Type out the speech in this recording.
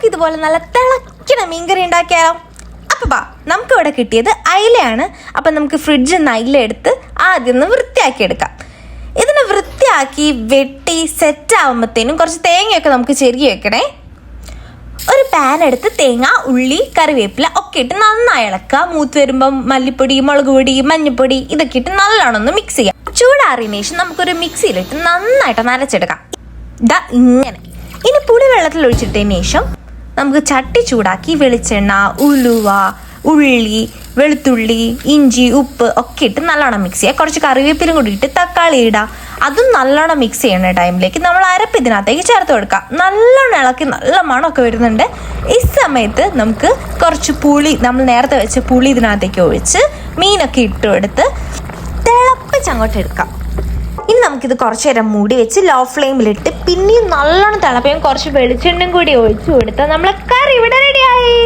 ഇതുപോലെ നല്ല തിളക്കണ മീൻകറി ഉണ്ടാക്കിയാലോ? അപ്പോൾ നമുക്കിവിടെ കിട്ടിയത് അയിലയാണ്. അപ്പം നമുക്ക് ഫ്രിഡ്ജിൽ നിന്ന് അയില എടുത്ത് ആദ്യം ഒന്ന് വൃത്തിയാക്കി എടുക്കാം. ഇതിനെ വൃത്തിയാക്കി വെട്ടി സെറ്റ് ആകുമ്പോഴത്തേനും കുറച്ച് തേങ്ങയൊക്കെ നമുക്ക് ചെരുകി വെക്കണേ. ഒരു പാൻ എടുത്ത് തേങ്ങ, ഉള്ളി, കറിവേപ്പില ഒക്കെ ഇട്ട് നന്നായി ഇളക്കുക. മൂത്ത് വരുമ്പം മല്ലിപ്പൊടി, മുളക് പൊടി, മഞ്ഞൾപ്പൊടി ഇതൊക്കെ ഇട്ട് നല്ലോണം ഒന്ന് മിക്സ് ചെയ്യാം. ചൂടാറിയതിനു ശേഷം നമുക്കൊരു മിക്സിയിലിട്ട് നന്നായിട്ട് നരച്ചെടുക്കാം. ഇതാ ഇങ്ങനെ. ഇനി പുളി വെള്ളത്തിൽ ഒഴിച്ചിട്ടതിന് ശേഷം നമുക്ക് ചട്ടി ചൂടാക്കി വെളിച്ചെണ്ണ, ഉലുവ, ഉള്ളി, വെളുത്തുള്ളി, ഇഞ്ചി, ഉപ്പ് ഒക്കെ ഇട്ട് നല്ലോണം മിക്സ് ചെയ്യുക. കുറച്ച് കറിവേപ്പിലും കൂടി ഇട്ട് തക്കാളി ഇടാം. അതും നല്ലോണം മിക്സ് ചെയ്യുന്ന ടൈമിലേക്ക് നമ്മൾ അരപ്പ് ഇതിനകത്തേക്ക് ചേർത്ത് കൊടുക്കാം. നല്ലോണം ഇളക്കി നല്ല മണമൊക്കെ വരുന്നുണ്ട്. ഈ സമയത്ത് നമുക്ക് കുറച്ച് പുളി, നമ്മൾ നേരത്തെ വെച്ച പുളി ഇതിനകത്തേക്ക് ഒഴിച്ച് മീനൊക്കെ ഇട്ട് എടുത്ത് തിളപ്പിച്ച് അങ്ങോട്ട് എടുക്കാം. ഇനി നമുക്കിത് കുറച്ച് നേരം മൂടി വെച്ച് ലോ ഫ്ലെയിമിലിട്ട് പിന്നെയും നല്ലോണം തിളപ്പിക്കാൻ കുറച്ച് വെളിച്ചെണ്ണയും കൂടി ഒഴിച്ചു കൊടുത്താൽ നമ്മളെ കറി ഇവിടെ റെഡിയായി.